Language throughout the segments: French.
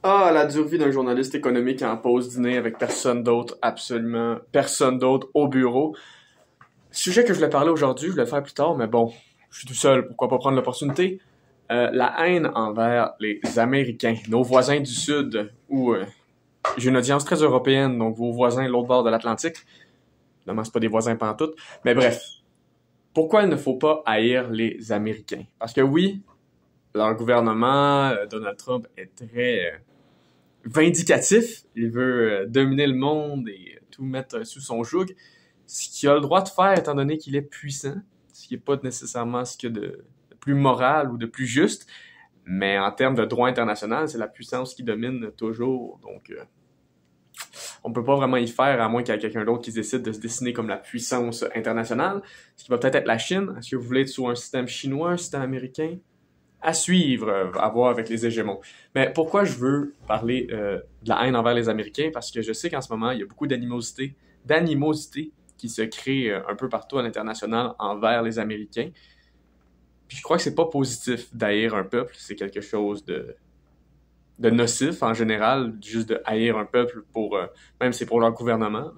Ah, la dure vie d'un journaliste économique en pause dîner avec personne d'autre, absolument personne d'autre au bureau. Sujet que je voulais parler aujourd'hui, je voulais le faire plus tard, mais bon, je suis tout seul, pourquoi pas prendre l'opportunité? La haine envers les Américains, nos voisins du Sud, où j'ai une audience très européenne, donc vos voisins de l'autre bord de l'Atlantique. Évidemment, c'est pas des voisins pantoute, mais bref. Pourquoi il ne faut pas haïr les Américains? Parce que oui, leur gouvernement, Donald Trump, est très vindicatif. Il veut dominer le monde et tout mettre sous son joug. Ce qu'il a le droit de faire étant donné qu'il est puissant, ce qui n'est pas nécessairement ce qu'il y a de plus moral ou de plus juste, mais en termes de droit international, c'est la puissance qui domine toujours. Donc, on peut pas vraiment y faire à moins qu'il y ait quelqu'un d'autre qui décide de se dessiner comme la puissance internationale, ce qui va peut-être être la Chine. Est-ce que vous voulez être sous un système chinois, un système américain? À suivre, à voir avec les hégémons. Mais pourquoi je veux parler de la haine envers les Américains? Parce que je sais qu'en ce moment, il y a beaucoup d'animosité qui se crée un peu partout à l'international envers les Américains. Puis je crois que c'est pas positif d'haïr un peuple, c'est quelque chose de nocif en général, juste de haïr un peuple pour, même si c'est pour leur gouvernement.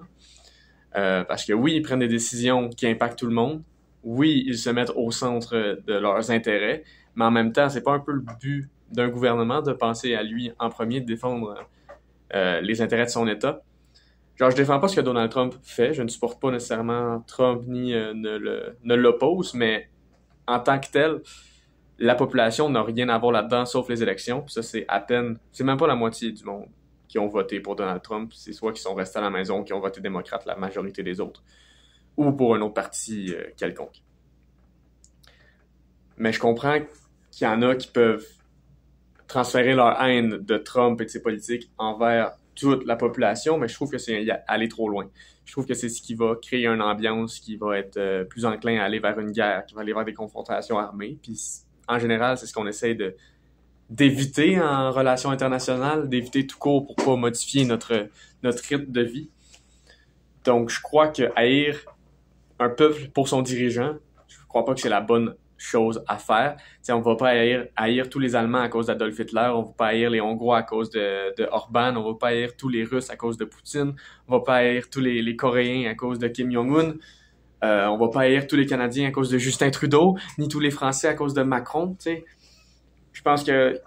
Parce que oui, ils prennent des décisions qui impactent tout le monde. Oui, ils se mettent au centre de leurs intérêts, mais en même temps, c'est pas un peu le but d'un gouvernement de penser à lui en premier, de défendre les intérêts de son État. Genre, je défends pas ce que Donald Trump fait, je ne supporte pas nécessairement Trump ni ne l'oppose, mais en tant que tel, la population n'a rien à voir là-dedans sauf les élections. Puis ça, c'est même pas la moitié du monde qui ont voté pour Donald Trump. C'est soit qui sont restés à la maison, qui ont voté démocrate, la majorité des autres, ou pour un autre parti quelconque. Mais je comprends qu'il y en a qui peuvent transférer leur haine de Trump et de ses politiques envers toute la population, mais je trouve que c'est aller trop loin. Je trouve que c'est ce qui va créer une ambiance qui va être plus enclin à aller vers une guerre, qui va aller vers des confrontations armées. Puis en général, c'est ce qu'on essaye d'éviter en relations internationales, d'éviter tout court pour pas modifier notre rythme de vie. Donc, je crois que haïr un peuple pour son dirigeant, je crois pas que c'est la bonne chose à faire. T'sais, on va pas haïr tous les Allemands à cause d'Adolf Hitler, on va pas haïr les Hongrois à cause de Orban, on va pas haïr tous les Russes à cause de Poutine, on va pas haïr tous les Coréens à cause de Kim Jong-un, on va pas haïr tous les Canadiens à cause de Justin Trudeau, ni tous les Français à cause de Macron. T'sais. Je pense qu'il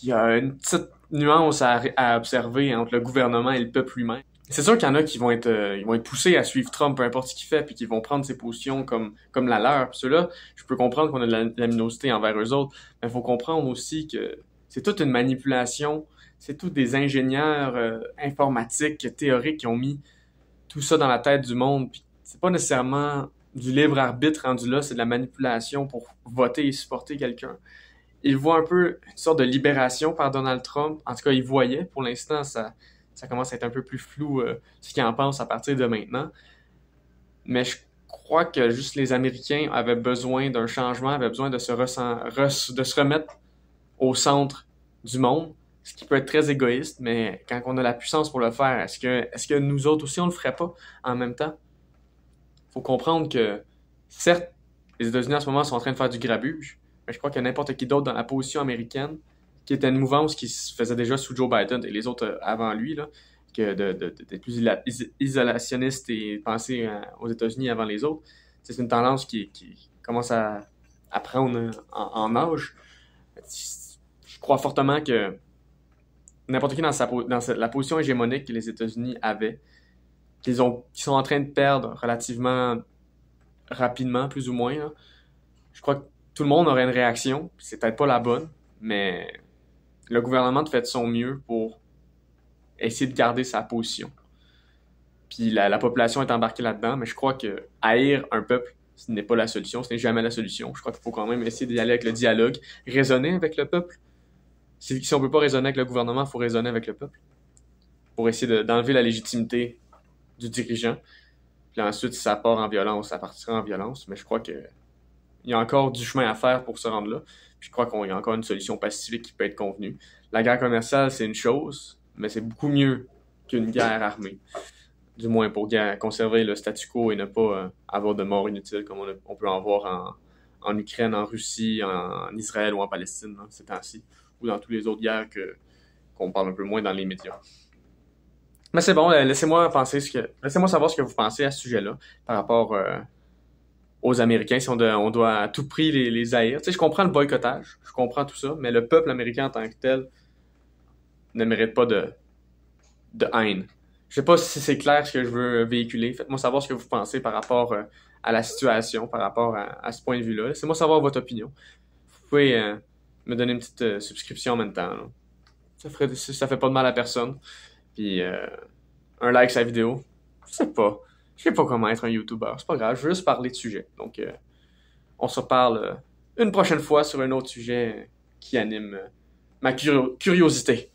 y a une petite nuance à observer entre le gouvernement et le peuple lui-même. C'est sûr qu'il y en a qui ils vont être poussés à suivre Trump, peu importe ce qu'il fait, puis qui vont prendre ses positions comme la leur. Puis ceux-là, je peux comprendre qu'on a de l'aminosité envers eux autres, mais il faut comprendre aussi que c'est toute une manipulation, c'est tous des ingénieurs informatiques, théoriques qui ont mis tout ça dans la tête du monde. Puis c'est pas nécessairement du libre arbitre rendu là, c'est de la manipulation pour voter et supporter quelqu'un. Ils voient un peu une sorte de libération par Donald Trump. En tout cas, ils voyaient. Pour l'instant, ça commence à être un peu plus flou ce qu'ils en pensent à partir de maintenant. Mais je crois que juste les Américains avaient besoin d'un changement, avaient besoin de de se remettre au centre du monde, ce qui peut être très égoïste, mais quand on a la puissance pour le faire, est-ce que nous autres aussi on le ferait pas en même temps? Faut comprendre que, certes, les États-Unis en ce moment sont en train de faire du grabuge, mais je crois qu'il y a n'importe qui d'autre dans la position américaine qui était une mouvance qui se faisait déjà sous Joe Biden et les autres avant lui, là, que d'être plus isolationniste et penser aux États-Unis avant les autres. C'est une tendance qui commence à prendre en âge. Je crois fortement que n'importe qui la position hégémonique que les États-Unis avaient, qu'ils sont en train de perdre relativement rapidement, plus ou moins, là, je crois que tout le monde aurait une réaction. C'est peut-être pas la bonne, mais le gouvernement fait de son mieux pour essayer de garder sa position. Puis la population est embarquée là-dedans, mais je crois que haïr un peuple, ce n'est pas la solution, ce n'est jamais la solution. Je crois qu'il faut quand même essayer d'y aller avec le dialogue, raisonner avec le peuple. Si on peut pas raisonner avec le gouvernement, il faut raisonner avec le peuple pour essayer d'enlever la légitimité du dirigeant. Puis ensuite, si ça part en violence, ça partira en violence. Mais je crois que il y a encore du chemin à faire pour se rendre là. Puis je crois qu'il y a encore une solution pacifique qui peut être convenue. La guerre commerciale, c'est une chose, mais c'est beaucoup mieux qu'une guerre armée. Du moins pour conserver le statu quo et ne pas avoir de morts inutiles comme on peut en voir en Ukraine, en Russie, en Israël ou en Palestine, hein, ces temps-ci, ou dans toutes les autres guerres qu'on parle un peu moins dans les médias. Mais c'est bon, laissez-moi savoir ce que vous pensez à ce sujet-là par rapport aux Américains, si on doit à tout prix les haïr. Tu sais, je comprends le boycottage, je comprends tout ça, mais le peuple américain en tant que tel ne mérite pas de haine. Je sais pas si c'est clair ce que je veux véhiculer. Faites-moi savoir ce que vous pensez par rapport à la situation, par rapport à ce point de vue-là. Laissez-moi savoir votre opinion. Vous pouvez me donner une petite subscription en même temps, là. Ça fait pas de mal à personne. Puis un like sur la vidéo. Je sais pas comment être un YouTuber. C'est pas grave, je veux juste parler de sujet. Donc on se reparle une prochaine fois sur un autre sujet qui anime ma curiosité.